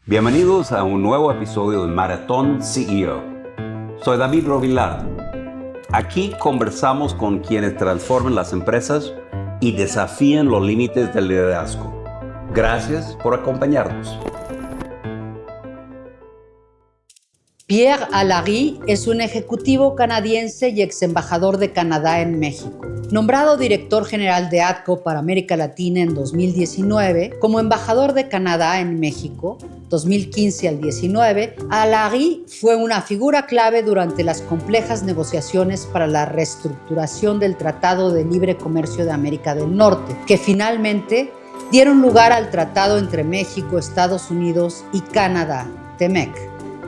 Bienvenidos a un nuevo episodio de Maratón CEO. Soy David Robillard. Aquí conversamos con quienes transforman las empresas y desafían los límites del liderazgo. Gracias por acompañarnos. Pierre Alarie es un ejecutivo canadiense y ex embajador de Canadá en México. Nombrado director general de ATCO para América Latina en 2019, como embajador de Canadá en México, 2015 al 19, Alarie fue una figura clave durante las complejas negociaciones para la reestructuración del Tratado de Libre Comercio de América del Norte, que finalmente dieron lugar al Tratado entre México, Estados Unidos y Canadá, TEMEC.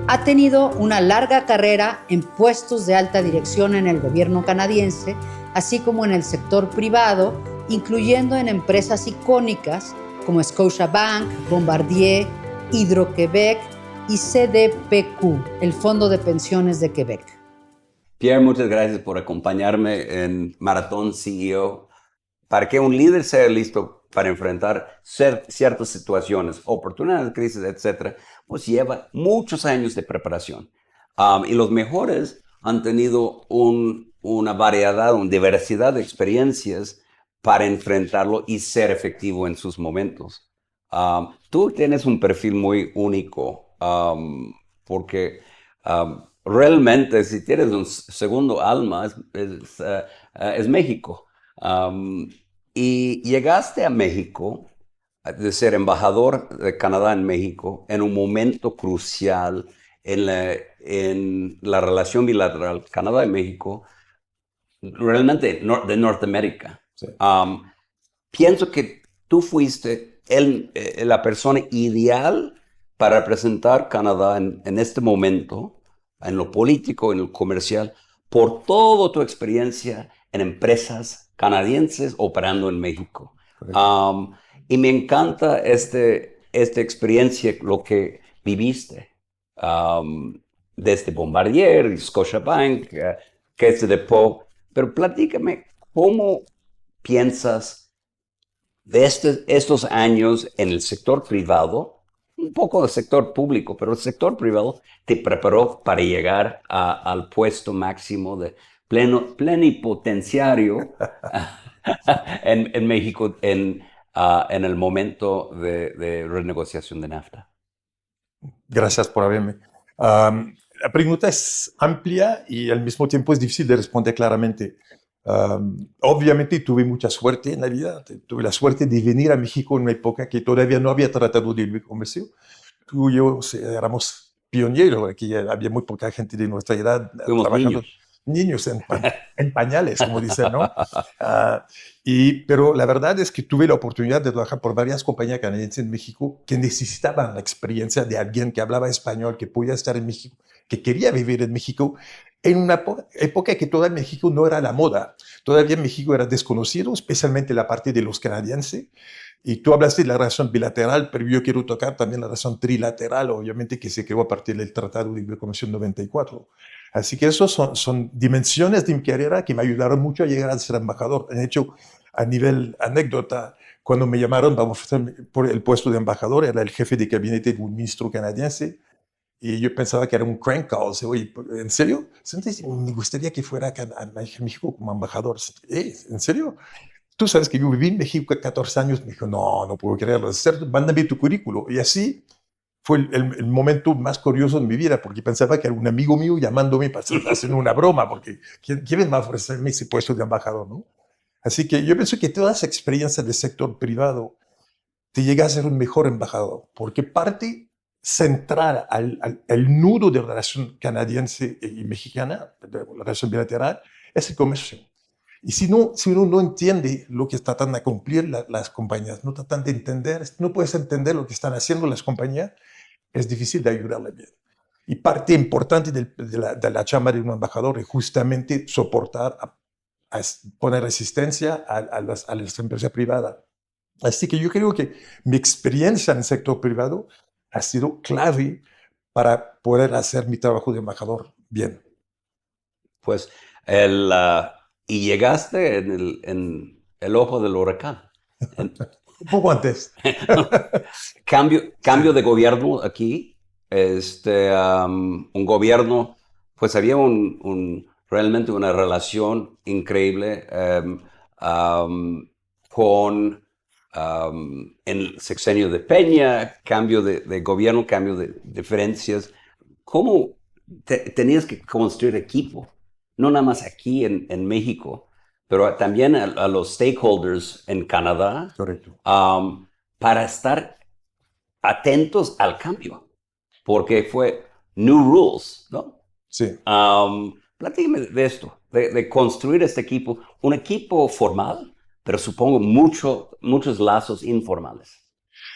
Ha tenido una larga carrera en puestos de alta dirección en el gobierno canadiense, así como en el sector privado, incluyendo en empresas icónicas como Scotiabank, Bombardier, Hydro-Québec y CDPQ, el Fondo de Pensiones de Quebec. Pierre, muchas gracias por acompañarme en Maratón CEO. Para que un líder sea listo para enfrentar ciertas situaciones, oportunidades, crisis, etcétera, pues lleva muchos años de preparación. Y los mejores han tenido una variedad, una diversidad de experiencias para enfrentarlo y ser efectivo en sus momentos. Tú tienes un perfil muy único, porque realmente si tienes un segundo alma es México. Um, y llegaste a México de ser embajador de Canadá en México en un momento crucial en la relación bilateral Canadá y México, realmente de Norteamérica. Sí. Pienso que tú fuiste la persona ideal para representar Canadá en este momento, en lo político, en lo comercial, por toda tu experiencia en empresas canadienses operando en México. Y me encanta esta experiencia, lo que viviste desde Bombardier y Scotiabank, que es de Po. Pero platícame, ¿cómo piensas de estos años en el sector privado, un poco del sector público, pero el sector privado te preparó para llegar al puesto máximo de plenipotenciario en México en el momento de renegociación de NAFTA? Gracias por haberme. La pregunta es amplia y al mismo tiempo es difícil de responder claramente. Obviamente tuve mucha suerte en la vida. Tuve la suerte de venir a México en una época que todavía no había tratado de libre comercio. Tú y yo éramos pioneros. Aquí había muy poca gente de nuestra edad Fuimos trabajando. Niños en pañales, como dicen, ¿no? Pero la verdad es que tuve la oportunidad de trabajar por varias compañías canadienses en México que necesitaban la experiencia de alguien que hablaba español, que podía estar en México, que quería vivir en México, en una época que todavía México no era la moda. Todavía México era desconocido, especialmente la parte de los canadienses. Y tú hablaste de la relación bilateral, pero yo quiero tocar también la relación trilateral, obviamente, que se creó a partir del Tratado de Libre Comercio 94. Así que esos son dimensiones de mi carrera que me ayudaron mucho a llegar a ser embajador. De hecho, a nivel anécdota, cuando me llamaron por el puesto de embajador, era el jefe de gabinete de un ministro canadiense, y yo pensaba que era un crank call. Oye, ¿en serio? Entonces, me gustaría que fuera a México como embajador. ¿En serio? Tú sabes que yo viví en México 14 años. Me dijo, no, no puedo creerlo. Es cierto, mándame tu currículo. Y así fue el momento más curioso de mi vida, porque pensaba que era un amigo mío llamándome para hacer una broma, porque ¿quién va a ofrecerme ese puesto de embajador, no? Así que yo pienso que toda esa experiencia del sector privado te llega a ser un mejor embajador, porque parte central al nudo de la relación canadiense y mexicana, de la relación bilateral, es el comercio. Y si uno no entiende lo que tratan de cumplir las compañías, no tratan de entender, no puedes entender lo que están haciendo las compañías, es difícil de ayudarle bien. Y parte importante de la chamba de un embajador es justamente soportar, a poner resistencia a las empresas privadas. Así que yo creo que mi experiencia en el sector privado ha sido clave para poder hacer mi trabajo de embajador bien. Pues y llegaste en el ojo del huracán. Un poco antes. Cambio de gobierno aquí. Un gobierno, pues había realmente una relación increíble con en el sexenio de Peña, cambio de gobierno, cambio de diferencias. ¿Cómo tenías que construir equipo? No nada más aquí en México, pero también a los stakeholders en Canadá, Correcto. para estar atentos al cambio, porque fue new rules, ¿no? Sí. Platícame de esto, de construir este equipo, un equipo formal, pero supongo muchos lazos informales.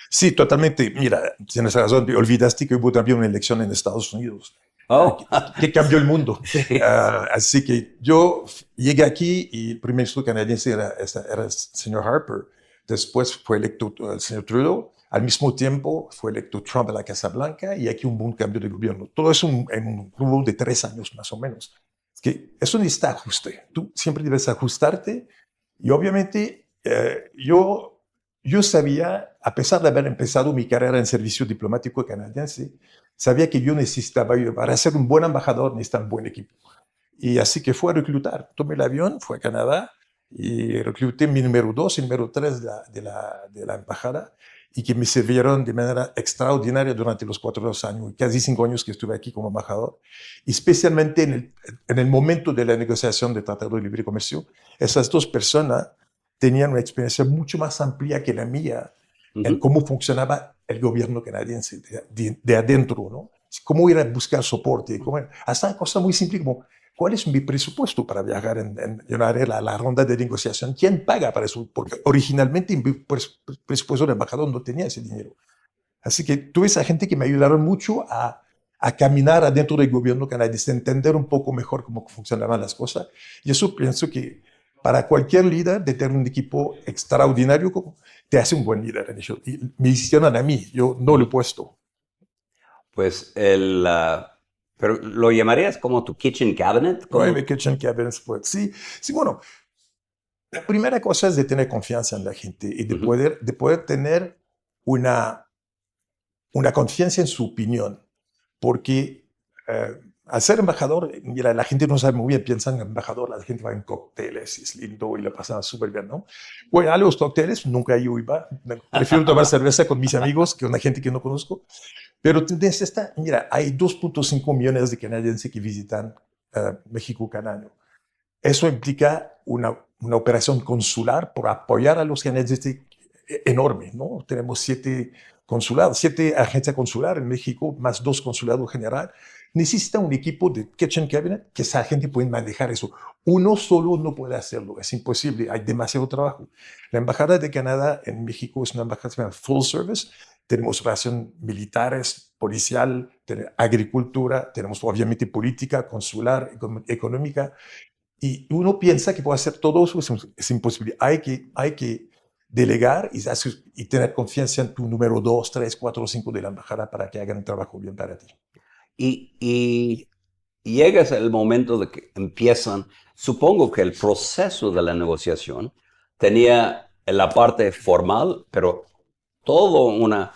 Sí, totalmente. Mira, tienes razón. Olvidaste que hubo también una elección en Estados Unidos Oh, que cambió el mundo. sí. Así que yo llegué aquí y el primer ministro canadiense era el señor Harper. Después fue electo el señor Trudeau. Al mismo tiempo fue electo Trump a la Casa Blanca y aquí hubo un cambio de gobierno. Todo eso en un grupo de 3 años más o menos. Es que eso necesita ajuste. Tú siempre debes ajustarte y obviamente yo sabía, a pesar de haber empezado mi carrera en servicio diplomático canadiense, sabía que yo necesitaba, para ser un buen embajador, necesitaba un buen equipo. Y así que fue a reclutar. Tomé el avión, fui a Canadá y recluté mi número 2 y número 3 de la embajada y que me sirvieron de manera extraordinaria durante los 4 años, casi 5 años que estuve aquí como embajador. Y especialmente en el momento de la negociación de Tratado de Libre Comercio, esas 2 personas tenían una experiencia mucho más amplia que la mía en cómo funcionaba el gobierno canadiense de adentro, ¿no? Cómo ir a buscar soporte, hasta cosas muy simples como ¿cuál es mi presupuesto para viajar en la ronda de negociación? ¿Quién paga para eso? Porque originalmente mi presupuesto de embajador no tenía ese dinero. Así que tuve esa gente que me ayudaron mucho a caminar adentro del gobierno canadiense, a entender un poco mejor cómo funcionaban las cosas. Y eso pienso que para cualquier líder, de tener un equipo extraordinario, te hace un buen líder. Y me hicieron a mí, yo no lo he puesto. Pues pero lo llamarías como tu kitchen cabinet, como Private Kitchen Cabinets, pues sí, sí, bueno, la primera cosa es de tener confianza en la gente y de poder tener una confianza en su opinión, porque al ser embajador, mira, la gente no sabe muy bien, piensan en embajador, la gente va en cócteles, es lindo y la pasan súper bien, ¿no? Bueno, a los cócteles nunca yo iba, prefiero tomar cerveza con mis amigos que con la gente que no conozco, pero mira, hay 2.5 millones de canadienses que visitan México cada año. Eso implica una operación consular por apoyar a los canadienses enorme, ¿no? Tenemos 7 consulados, 7 agencias consulares en México, más 2 consulados general. Necesita un equipo de kitchen cabinet que esa gente pueda manejar eso. Uno solo no puede hacerlo, es imposible, hay demasiado trabajo. La Embajada de Canadá en México es una embajada que se llama full service. Tenemos relaciones militares, policial, agricultura, tenemos obviamente política, consular, económica. Y uno piensa que puede hacer todo eso, es imposible. Hay que delegar y tener confianza en tu número 2, 3, 4, 5 de la embajada para que hagan un trabajo bien para ti. y llegas al momento de que empiezan, supongo que el proceso de la negociación tenía la parte formal, pero todo una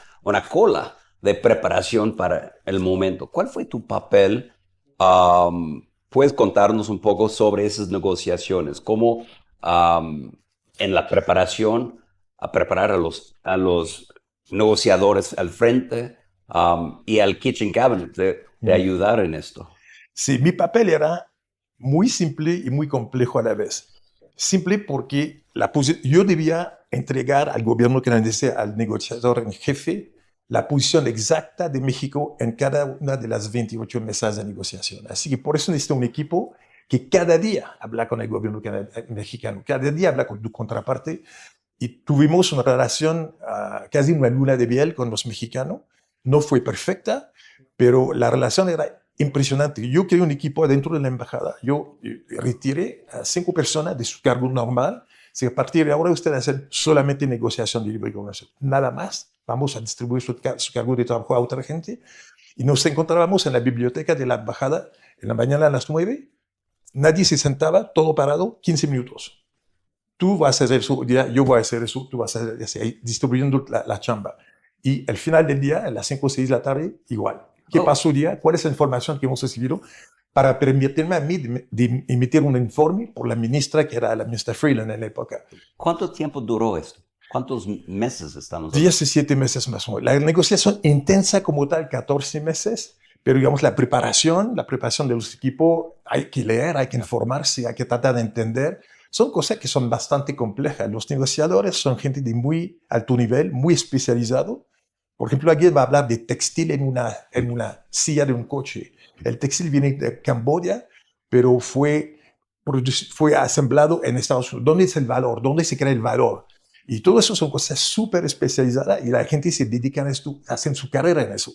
cola de preparación para el momento. ¿Cuál fue tu papel? ¿Puedes contarnos un poco sobre esas negociaciones? ¿Cómo en la preparación, a preparar a los negociadores al frente y al kitchen cabinet de ayudar en esto? Sí, mi papel era muy simple y muy complejo a la vez. Simple porque yo debía entregar al gobierno canadiense, al negociador en jefe, la posición exacta de México en cada una de las 28 mesas de negociación. Así que por eso necesito un equipo que cada día habla con el gobierno mexicano, cada día habla con tu contraparte. Y tuvimos una relación, casi una luna de miel con los mexicanos. No fue perfecta, pero la relación era impresionante. Yo creé un equipo dentro de la embajada. Yo retiré a 5 personas de su cargo normal. Si a partir de ahora ustedes hacen solamente negociación de libre comercio, nada más. Vamos a distribuir su cargo de trabajo a otra gente. Y nos encontrábamos en la biblioteca de la embajada en la mañana a las 9. Nadie se sentaba, todo parado, 15 minutos. tú vas a hacer eso, yo voy a hacer eso, tú vas a hacer eso, distribuyendo la chamba. Y al final del día, a las 5 o 6 de la tarde, igual. ¿Qué pasó el día? ¿Cuál es la información que hemos recibido? Para permitirme a mí de emitir un informe por la ministra, que era la ministra Freeland en la época. ¿Cuánto tiempo duró esto? ¿Cuántos meses estamos hablando? 17 meses más o menos. La negociación intensa como tal, 14 meses, pero digamos la preparación de los equipos, hay que leer, hay que informarse, hay que tratar de entender. Son cosas que son bastante complejas. Los negociadores son gente de muy alto nivel, muy especializado. Por ejemplo, alguien va a hablar de textil en una silla de un coche. El textil viene de Camboya, pero fue asemblado en Estados Unidos. ¿Dónde es el valor? ¿Dónde se crea el valor? Y todo eso son cosas súper especializadas y la gente se dedica a esto, hacen su carrera en eso.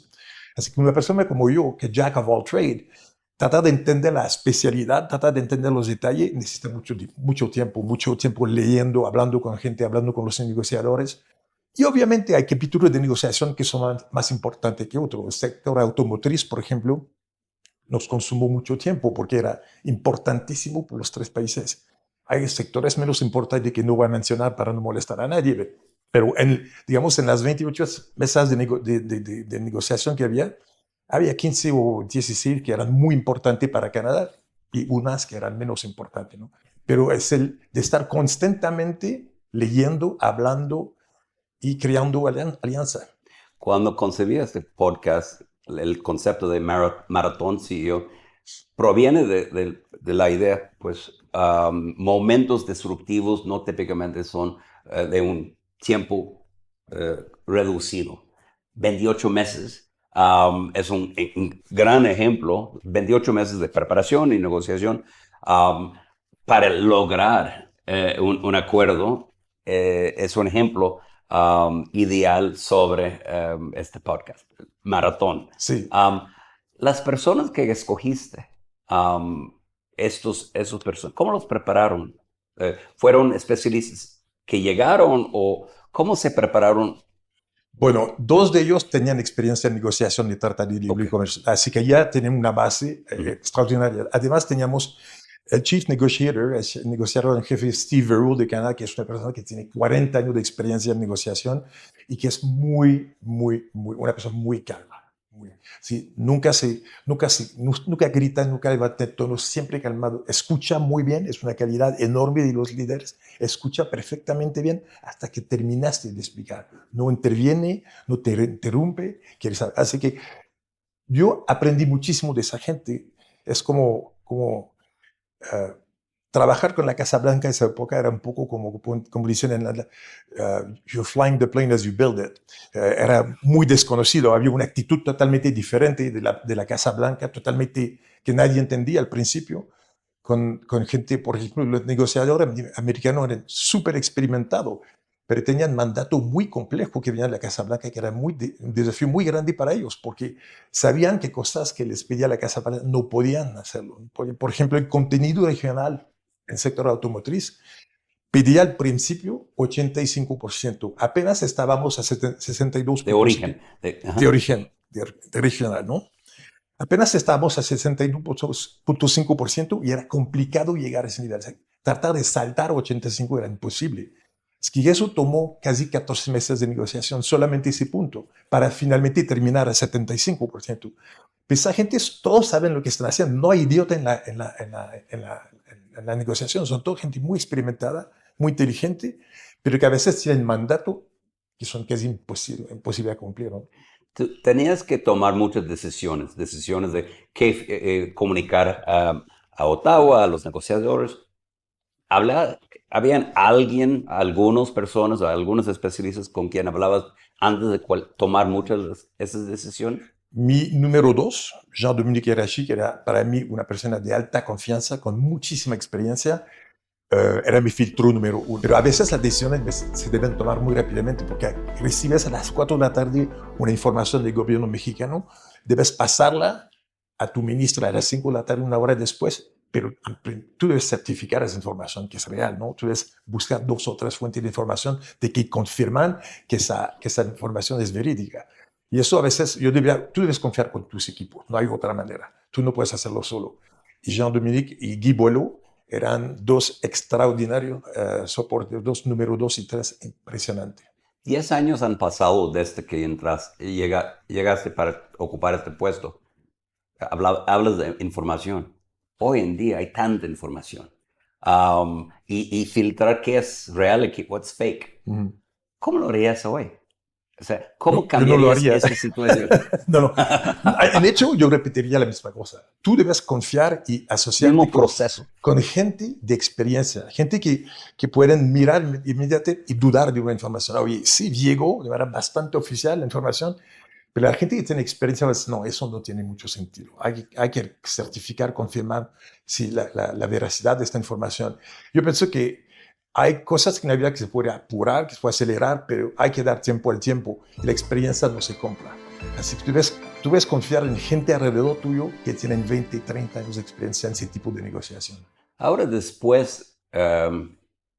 Así que una persona como yo, que Jack of all trade, trata de entender la especialidad, trata de entender los detalles, necesita mucho tiempo leyendo, hablando con gente, hablando con los negociadores. Y obviamente hay capítulos de negociación que son más importantes que otros. El sector automotriz, por ejemplo, nos consumó mucho tiempo porque era importantísimo por los 3 países. Hay sectores menos importantes que no voy a mencionar para no molestar a nadie, pero digamos en las 28 mesas de negociación que había 15 o 16 que eran muy importantes para Canadá y unas que eran menos importantes, ¿no? Pero es el de estar constantemente leyendo, hablando y creando alianza. Cuando concebí este podcast, el concepto de maratón CEO proviene de la idea, pues momentos disruptivos no típicamente son de un tiempo reducido. 28 meses es un gran ejemplo, 28 meses de preparación y negociación para lograr un acuerdo. Es un ejemplo ideal sobre este podcast, maratón. Sí. Las personas que escogiste, esos personas, ¿cómo los prepararon? ¿Fueron especialistas que llegaron o cómo se prepararon? Bueno, 2 de ellos tenían experiencia en negociación de tratado de libre comercio, así que ya tenían una base extraordinaria. Además, teníamos el Chief Negotiator, el negociador en jefe Steve Verrou de Canadá, que es una persona que tiene 40 años de experiencia en negociación y que es una persona muy calma. Sí, nunca grita, nunca levanta el tono, siempre calmado. Escucha muy bien, es una calidad enorme de los líderes. Escucha perfectamente bien hasta que terminaste de explicar. No interviene, no te interrumpe. Así que yo aprendí muchísimo de esa gente. Es como trabajar con la Casa Blanca en esa época era un poco como dicen you're flying the plane as you build it. Era muy desconocido, había una actitud totalmente diferente de la Casa Blanca, totalmente que nadie entendía al principio, con gente, por ejemplo, los negociadores americanos eran súper experimentados, pero tenían mandato muy complejo que venía de la Casa Blanca, que era un desafío muy grande para ellos, porque sabían que cosas que les pedía la Casa Blanca no podían hacerlo. Por ejemplo, el contenido regional en el sector automotriz pedía al principio 85%. Apenas estábamos a 62%. De origen. De origen, de regional, ¿no? Apenas estábamos a 62.5% y era complicado llegar a ese nivel. O sea, tratar de saltar 85 era imposible. Es que eso tomó casi 14 meses de negociación, solamente ese punto, para finalmente terminar a 75%. Pues esa gente, todos saben lo que están haciendo. No hay idiota en la negociación. Son toda gente muy experimentada, muy inteligente, pero que a veces tienen mandato que son casi imposible de cumplir, ¿no? Tenías que tomar muchas decisiones de qué comunicar a Ottawa, a los negociadores. ¿Habían algunas personas o algunos especialistas con quien hablabas antes de tomar muchas de esas decisiones? Mi número 2, Jean-Dominique Hirachi, que era para mí una persona de alta confianza, con muchísima experiencia, era mi filtro número 1. Pero a veces las decisiones se deben tomar muy rápidamente porque recibes a las 4 de la tarde una información del gobierno mexicano, debes pasarla a tu ministro a las 5 de la tarde, una hora después, pero tú debes certificar esa información que es real, ¿no? Tú debes buscar 2 o 3 fuentes de información de que confirman que esa información es verídica. Y eso a veces, tú debes confiar con tus equipos, no hay otra manera. Tú no puedes hacerlo solo. Y Jean-Dominique y Guy Boileau eran dos extraordinarios soportes, dos número 2 y 3, impresionante. 10 años han pasado desde que llegaste para ocupar este puesto. Hablas de información. Hoy en día hay tanta información. Y filtrar qué es real y what's fake. ¿Cómo lo harías hoy? O sea, ¿cómo Yo no lo cambiarías haría. esa situación? No. En hecho, yo repetiría la misma cosa. Tú debes confiar y asociarte Mismo proceso. con gente de experiencia, gente que pueden mirar inmediatamente y dudar de una información. Oye, sí, llegó de manera bastante oficial la información, pero la gente que tiene experiencia va a decir, no, eso no tiene mucho sentido. Hay que certificar, confirmar si la veracidad de esta información. Yo pienso que hay cosas en la vida que se puede apurar, que se puede acelerar, pero hay que dar tiempo al tiempo y la experiencia no se compra. Así que tú ves confiar en gente alrededor tuyo que tienen 20, 30 años de experiencia en ese tipo de negociación. Ahora después,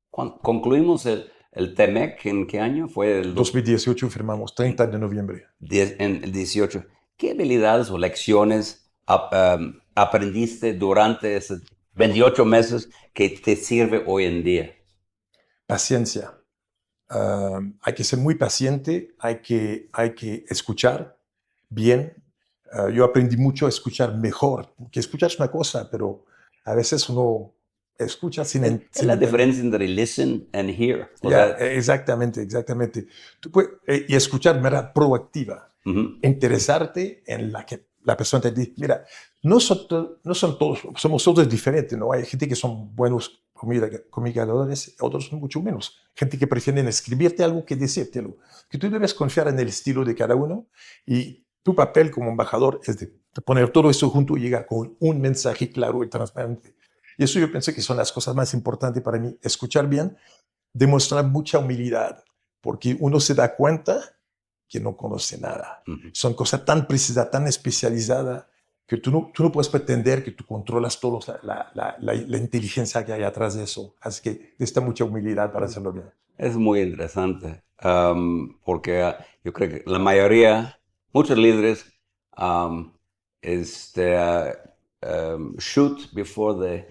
concluimos el TEMEC, ¿en qué año? Fue el 2018 firmamos, 30 de noviembre. en el 18. ¿Qué habilidades o lecciones aprendiste durante esos 28 meses que te sirve hoy en día? Paciencia. Hay que ser muy paciente, hay que escuchar bien. Yo aprendí mucho a escuchar mejor, porque escuchar es una cosa, pero a veces uno escucha sin Es la entender. diferencia entre listen and hear. Exactamente. Y escuchar de manera proactiva, interesarte en la que la persona te dice, mira, no son todos, somos todos diferentes, ¿no? Hay gente que son buenos comunicadores, otros mucho menos. Gente que prefieren escribirte algo que decírtelo. Que tú debes confiar en el estilo de cada uno y tu papel como embajador es de poner todo eso junto y llegar con un mensaje claro y transparente. Y eso yo pienso que son las cosas más importantes para mí. Escuchar bien, demostrar mucha humildad, porque uno se da cuenta que no conoce nada. Son cosas tan precisas, tan especializadas, que tú no puedes pretender que tú controlas todo la inteligencia que hay atrás de eso. Así que necesita mucha humildad para hacerlo bien. Es muy interesante, porque yo creo que la mayoría, muchos líderes, shoot before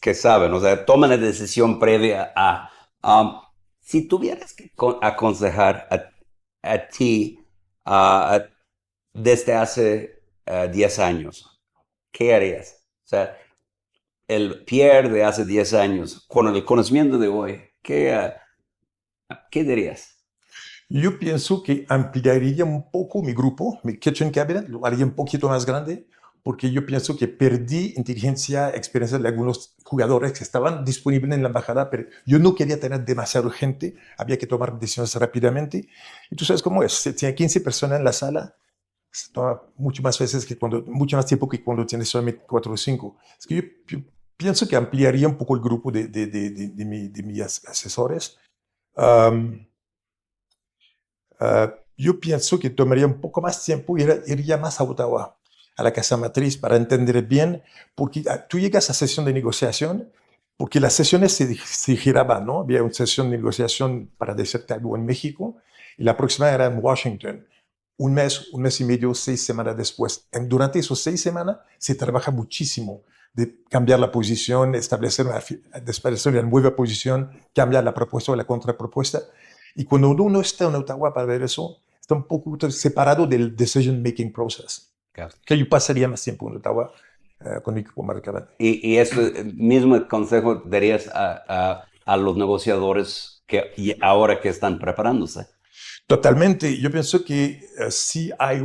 que saben, o sea, toman la decisión previa a. Si tuvieras que aconsejar a ti desde hace 10 años, ¿qué harías? O sea, el Pierre de hace 10 años, con el conocimiento de hoy, ¿qué dirías? Yo pienso que ampliaría un poco mi grupo, mi kitchen cabinet, lo haría un poquito más grande, porque yo pienso que perdí inteligencia, experiencia de algunos jugadores que estaban disponibles en la embajada, pero yo no quería tener demasiada gente, había que tomar decisiones rápidamente. Y tú sabes cómo es, si tiene 15 personas en la sala, se toma mucho más mucho más tiempo que cuando tienes solamente 4 o 5. Es que yo pienso que ampliaría un poco el grupo de mis asesores. Yo pienso que tomaría un poco más tiempo y iría más a Ottawa, a la casa matriz, para entender bien, porque tú llegas a sesión de negociación, porque las sesiones se giraban, ¿no? Había una sesión de negociación para decirte algo en México, y la próxima era en Washington. Un mes y medio, 6 semanas después. Durante esos 6 semanas se trabaja muchísimo de cambiar la posición, establecer una nueva posición, cambiar la propuesta o la contrapropuesta. Y cuando uno está en Ottawa para ver eso, está un poco separado del decision-making process. Claro. Que yo pasaría más tiempo en Ottawa con mi equipo marcador. Y este mismo consejo darías a los negociadores ahora que están preparándose. Totalmente. Yo pienso que sí hay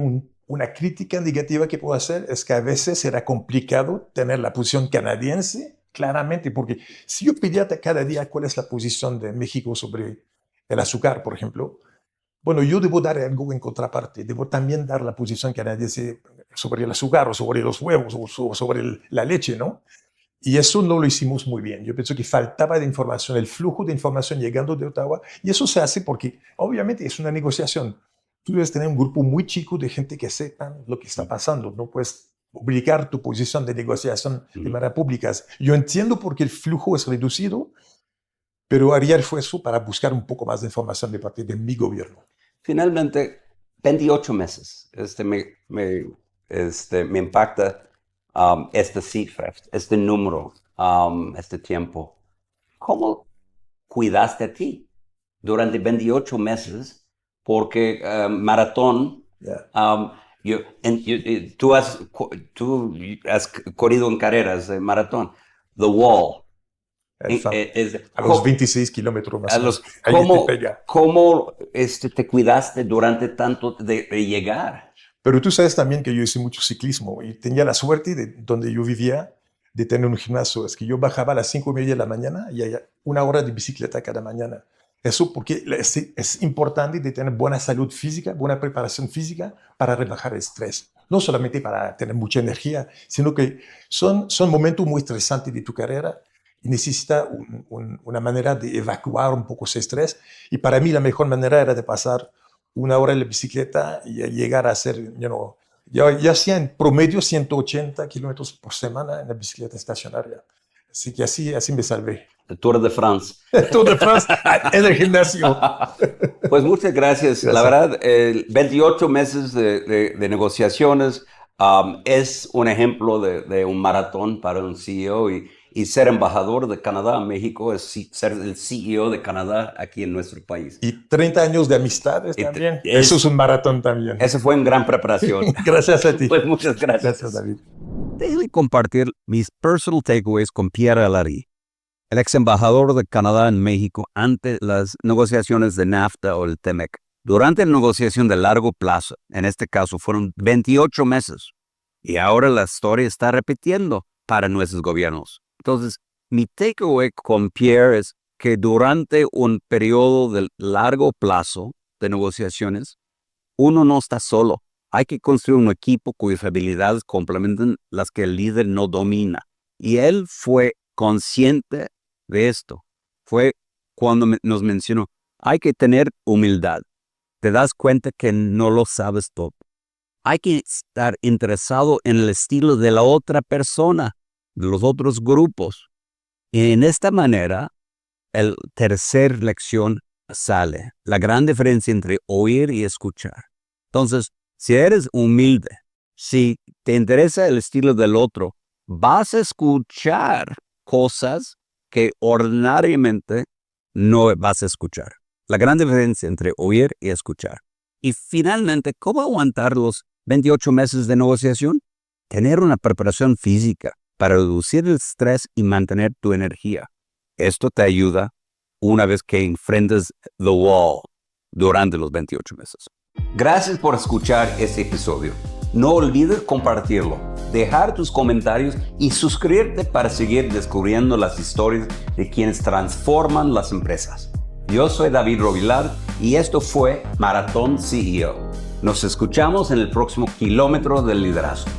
una crítica negativa que puedo hacer, es que a veces será complicado tener la posición canadiense, claramente, porque si yo pidiera cada día cuál es la posición de México sobre el azúcar, por ejemplo, bueno, yo debo dar algo en contraparte, debo también dar la posición canadiense sobre el azúcar o sobre los huevos o sobre la leche, ¿no? Y eso no lo hicimos muy bien. Yo pienso que faltaba de información, el flujo de información llegando de Ottawa, y eso se hace porque obviamente es una negociación. Tú debes tener un grupo muy chico de gente que sepan lo que está pasando, no puedes obligar tu posición de negociación de manera pública. Yo entiendo por qué el flujo es reducido, pero haría esfuerzo para buscar un poco más de información de parte de mi gobierno. Finalmente, 28 meses. Me impacta esta cifra, este número, este tiempo. ¿Cómo cuidaste a ti durante 28 meses? Porque maratón, Yeah. tú has corrido en carreras de maratón. The Wall. A los 26 kilómetros más o menos. ¿Cómo te cuidaste durante tanto de llegar? Pero tú sabes también que yo hice mucho ciclismo y tenía la suerte de donde yo vivía de tener un gimnasio. Es que yo bajaba a las 5:30 de la mañana y había 1 hora de bicicleta cada mañana. Eso porque es importante de tener buena salud física, buena preparación física para rebajar el estrés. No solamente para tener mucha energía, sino que son momentos muy estresantes de tu carrera y necesita una manera de evacuar un poco ese estrés. Y para mí la mejor manera era de pasar 1 hora en la bicicleta y llegar a hacer, yo hacía en promedio 180 kilómetros por semana en la bicicleta estacionaria. Así que así me salvé. El Tour de France. El Tour de France en el gimnasio. Pues muchas gracias. La verdad, 28 meses de negociaciones es un ejemplo de un maratón para un CEO y ser embajador de Canadá a México es ser el CEO de Canadá aquí en nuestro país. Y 30 años de amistades también. Eso es un maratón también. Eso fue en gran preparación. Gracias a ti. Pues muchas gracias. Gracias, David. Déjame compartir mis personal takeaways con Pierre Alarie, el ex embajador de Canadá en México ante las negociaciones de NAFTA o el TEMEC. Durante la negociación de largo plazo, en este caso fueron 28 meses, y ahora la historia está repitiendo para nuestros gobiernos. Entonces, mi takeaway con Pierre es que durante un periodo de largo plazo de negociaciones, uno no está solo. Hay que construir un equipo cuyas habilidades complementan las que el líder no domina. Y él fue consciente de esto. Fue cuando nos mencionó, hay que tener humildad. Te das cuenta que no lo sabes todo. Hay que estar interesado en el estilo de la otra persona, de los otros grupos. Y en esta manera, la tercera lección sale. La gran diferencia entre oír y escuchar. Entonces, si eres humilde, si te interesa el estilo del otro, vas a escuchar cosas que ordinariamente no vas a escuchar. La gran diferencia entre oír y escuchar. Y finalmente, ¿cómo aguantar los 28 meses de negociación? Tener una preparación física para reducir el estrés y mantener tu energía. Esto te ayuda una vez que enfrentes the wall durante los 28 meses. Gracias por escuchar este episodio. No olvides compartirlo, dejar tus comentarios y suscribirte para seguir descubriendo las historias de quienes transforman las empresas. Yo soy David Rovilar y esto fue Maratón CEO. Nos escuchamos en el próximo kilómetro del liderazgo.